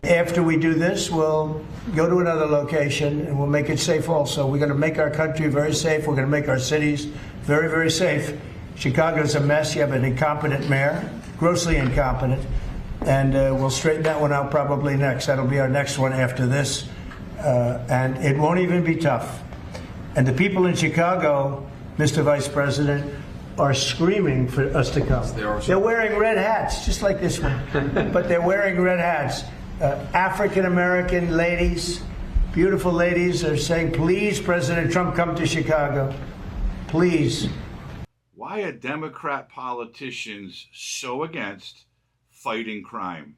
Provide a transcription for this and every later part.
After we do this, we'll go to another location and we'll make it safe also. We're going to make our country very safe. We're going to make our cities very, very safe. Chicago's a mess. You have an incompetent mayor, grossly incompetent, and we'll straighten that one out probably next. That'll be our next one after this, and it won't even be tough. And the people in Chicago, Mr. Vice President, are screaming for us to come. They're wearing red hats, just like this one, but they're wearing red hats. African-American ladies, beautiful ladies, are saying, please, President Trump, come to Chicago. Please. Why are Democrat politicians so against fighting crime?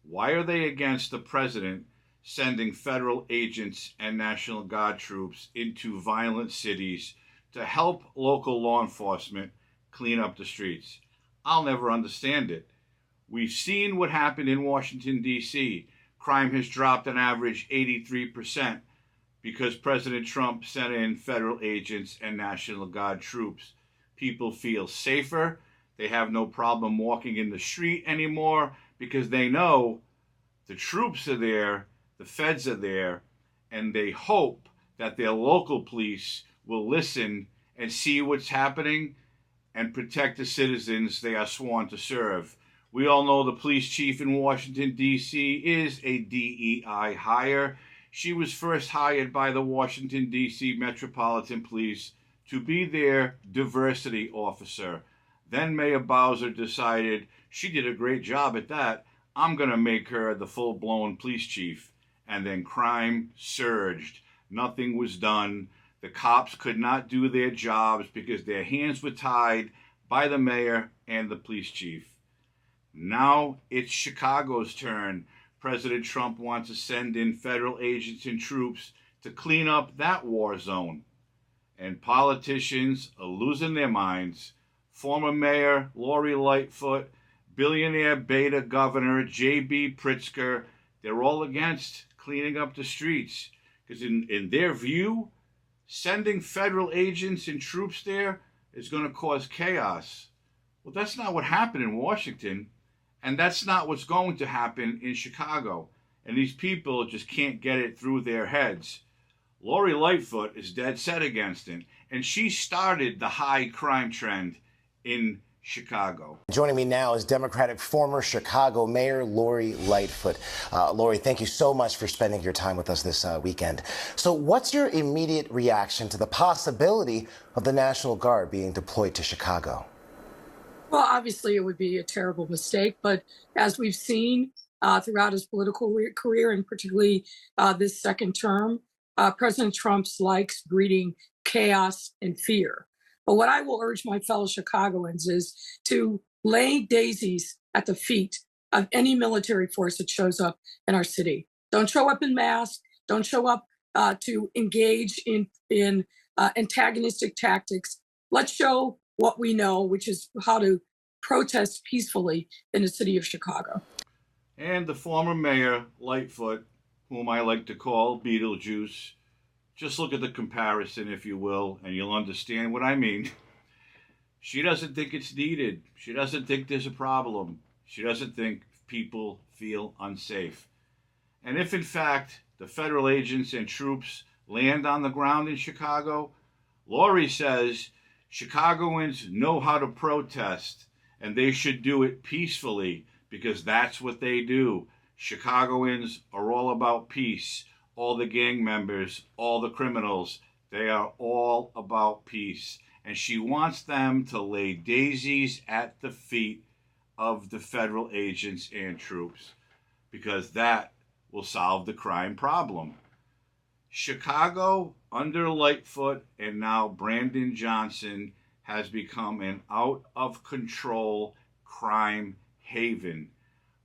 Why are they against the president sending federal agents and National Guard troops into violent cities to help local law enforcement clean up the streets? I'll never understand it. We've seen what happened in Washington, D.C. Crime has dropped on average 83% because President Trump sent in federal agents and National Guard troops. People feel safer. They have no problem walking in the street anymore because they know the troops are there, the feds are there, and they hope that their local police will listen and see what's happening and protect the citizens they are sworn to serve. We all know the police chief in Washington, D.C. is a DEI hire. She was first hired by the Washington, D.C. Metropolitan Police to be their diversity officer. Then Mayor Bowser decided she did a great job at that. I'm going to make her the full-blown police chief. And then crime surged. Nothing was done. The cops could not do their jobs because their hands were tied by the mayor and the police chief. Now it's Chicago's turn. President Trump wants to send in federal agents and troops to clean up that war zone. And politicians are losing their minds. Former Mayor Lori Lightfoot, billionaire beta governor J.B. Pritzker, they're all against cleaning up the streets. Because in their view, sending federal agents and troops there is going to cause chaos. Well, that's not what happened in Washington. And that's not what's going to happen in Chicago. And these people just can't get it through their heads. Lori Lightfoot is dead set against it. And she started the high crime trend in Chicago. Joining me now is Democratic former Chicago Mayor Lori Lightfoot. Lori, thank you so much for spending your time with us this weekend. So what's your immediate reaction to the possibility of the National Guard being deployed to Chicago? Well, obviously, it would be a terrible mistake. But as we've seen throughout his political career, and particularly this second term, President Trump likes breeding chaos and fear. But what I will urge my fellow Chicagoans is to lay daisies at the feet of any military force that shows up in our city. Don't show up in mass. Don't show up to engage in antagonistic tactics. Let's show what we know, which is how to protest peacefully in the city of Chicago. And the former mayor, Lightfoot, whom I like to call Beetlejuice, just look at the comparison, if you will, and you'll understand what I mean. She doesn't think it's needed. She doesn't think there's a problem. She doesn't think people feel unsafe. And if, in fact, the federal agents and troops land on the ground in Chicago, Lori says Chicagoans know how to protest, and they should do it peacefully because that's what they do. Chicagoans are all about peace. All the gang members, all the criminals, they are all about peace. And she wants them to lay daisies at the feet of the federal agents and troops because that will solve the crime problem. Chicago, under Lightfoot and now Brandon Johnson, has become an out-of-control crime haven.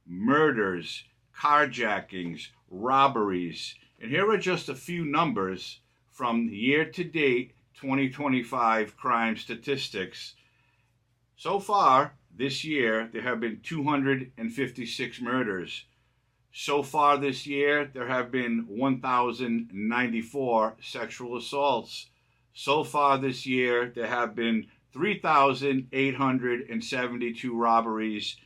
Murders, carjackings, robberies. And here are just a few numbers from year-to-date 2025 crime statistics. So far this year, there have been 256 murders. So far this year, there have been 1,094 sexual assaults. So far this year, there have been 3,872 robberies,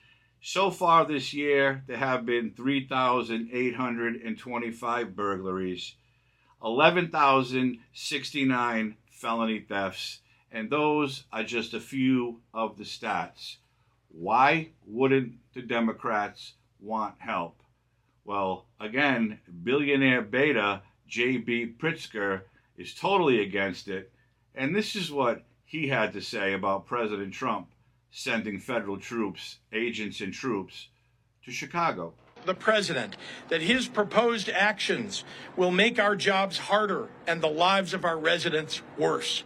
So far this year, there have been 3,825 burglaries, 11,069 felony thefts, and those are just a few of the stats. Why wouldn't the Democrats want help? Well, again, billionaire beta J.B. Pritzker is totally against it, and this is what he had to say about President Trump sending federal troops, agents and troops, to Chicago. The president that his proposed actions will make our jobs harder and the lives of our residents worse.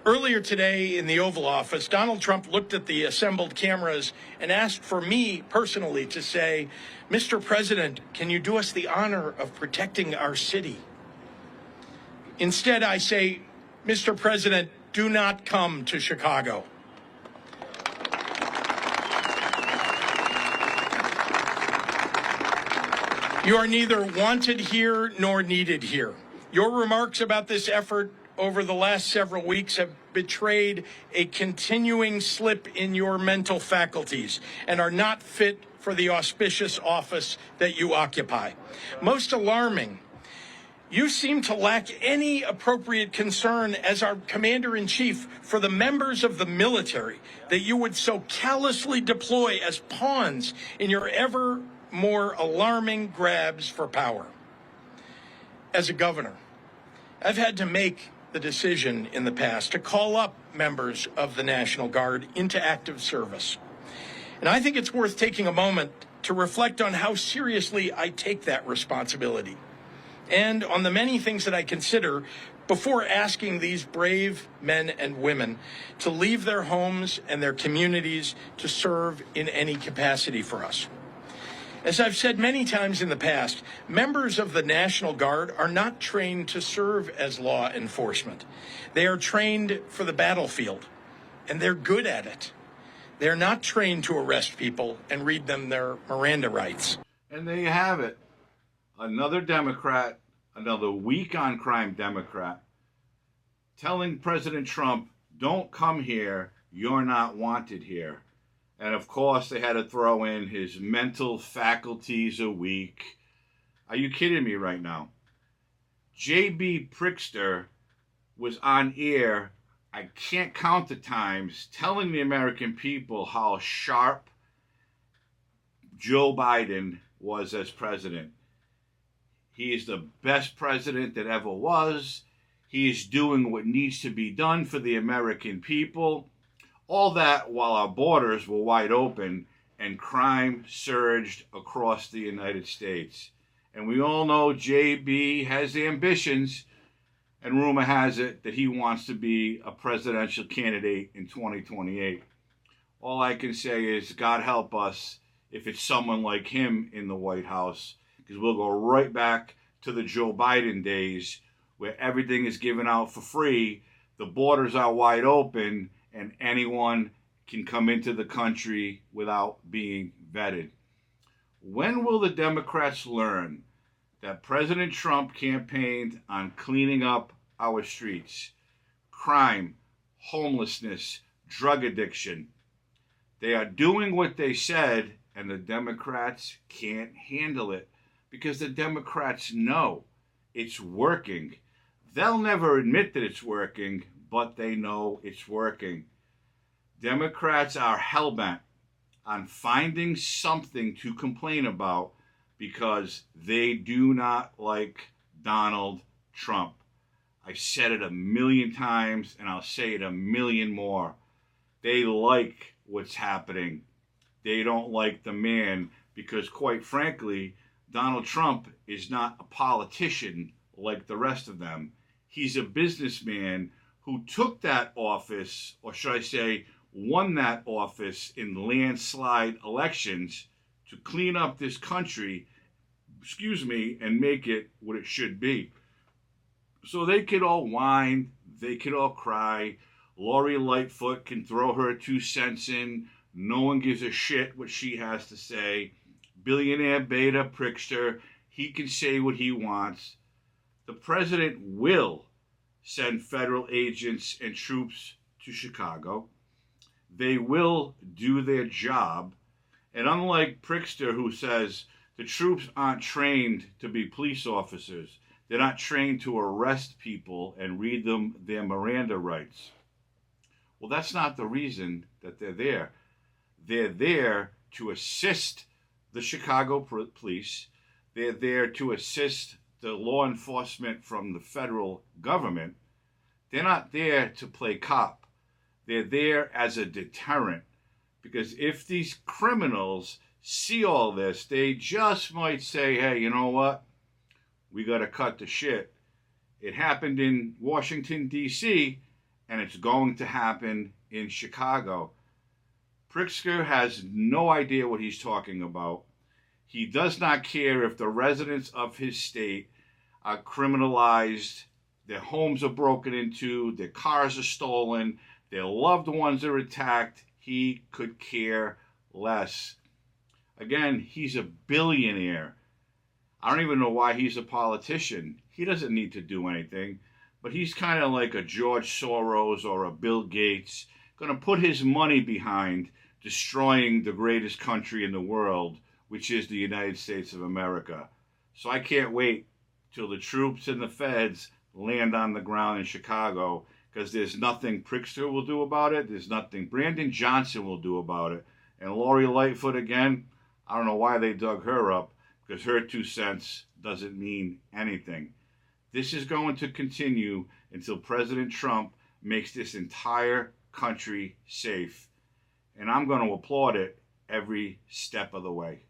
Earlier today in the Oval Office, Donald Trump looked at the assembled cameras and asked for me personally to say, "Mr. President, can you do us the honor of protecting our city?" Instead, I say, "Mr. President, do not come to Chicago." You are neither wanted here nor needed here. Your remarks about this effort over the last several weeks have betrayed a continuing slip in your mental faculties and are not fit for the auspicious office that you occupy. Most alarming, you seem to lack any appropriate concern as our commander-in-chief for the members of the military that you would so callously deploy as pawns in your ever more alarming grabs for power. As a governor, I've had to make the decision in the past to call up members of the National Guard into active service. And I think it's worth taking a moment to reflect on how seriously I take that responsibility and on the many things that I consider before asking these brave men and women to leave their homes and their communities to serve in any capacity for us. As I've said many times in the past, members of the National Guard are not trained to serve as law enforcement. They are trained for the battlefield, and they're good at it. They're not trained to arrest people and read them their Miranda rights. And there you have it. Another Democrat, another weak on crime Democrat, telling President Trump, don't come here, you're not wanted here. And of course, they had to throw in his mental faculties are weak. Are you kidding me right now? J.B. Pritzker was on air, I can't count the times, telling the American people how sharp Joe Biden was as president. He is the best president that ever was. He is doing what needs to be done for the American people. All that while our borders were wide open and crime surged across the United States. And we all know JB has ambitions, and rumor has it that he wants to be a presidential candidate in 2028. All I can say is God help us if it's someone like him in the White House, because we'll go right back to the Joe Biden days where everything is given out for free, the borders are wide open, and anyone can come into the country without being vetted. When will the Democrats learn that President Trump campaigned on cleaning up our streets? Crime, homelessness, drug addiction. They are doing what they said, and the Democrats can't handle it because the Democrats know it's working. They'll never admit that it's working, but they know it's working. Democrats are hellbent on finding something to complain about because they do not like Donald Trump. I've said it a million times, and I'll say it a million more. They like what's happening. They don't like the man because, quite frankly, Donald Trump is not a politician like the rest of them. He's a businessman who took that office, or should I say, won that office in landslide elections to clean up this country, and make it what it should be. So they could all whine, they could all cry. Lori Lightfoot can throw her 2 cents in. No one gives a shit what she has to say. Billionaire beta Pritzker, he can say what he wants. The president will send federal agents and troops to Chicago. They will do their job. And unlike Pritzker, who says the troops aren't trained to be police officers, they're not trained to arrest people and read them their Miranda rights. Well, that's not the reason that they're there. They're there to assist the Chicago police. They're there to assist the law enforcement from the federal government. They're not there to play cop. They're there as a deterrent. Because if these criminals see all this, they just might say, hey, you know what? We got to cut the shit. It happened in Washington, D.C., and it's going to happen in Chicago. Pritzker has no idea what he's talking about. He does not care if the residents of his state are criminalized, their homes are broken into, their cars are stolen, their loved ones are attacked. He could care less. Again, he's a billionaire. I don't even know why he's a politician. He doesn't need to do anything, but he's kind of like a George Soros or a Bill Gates, going to put his money behind destroying the greatest country in the world, which is the United States of America. So I can't wait till the troops and the feds land on the ground in Chicago, because there's nothing Pritzker will do about it. There's nothing Brandon Johnson will do about it. And Lori Lightfoot, again, I don't know why they dug her up, because her 2 cents doesn't mean anything. This is going to continue until President Trump makes this entire country safe. And I'm going to applaud it every step of the way.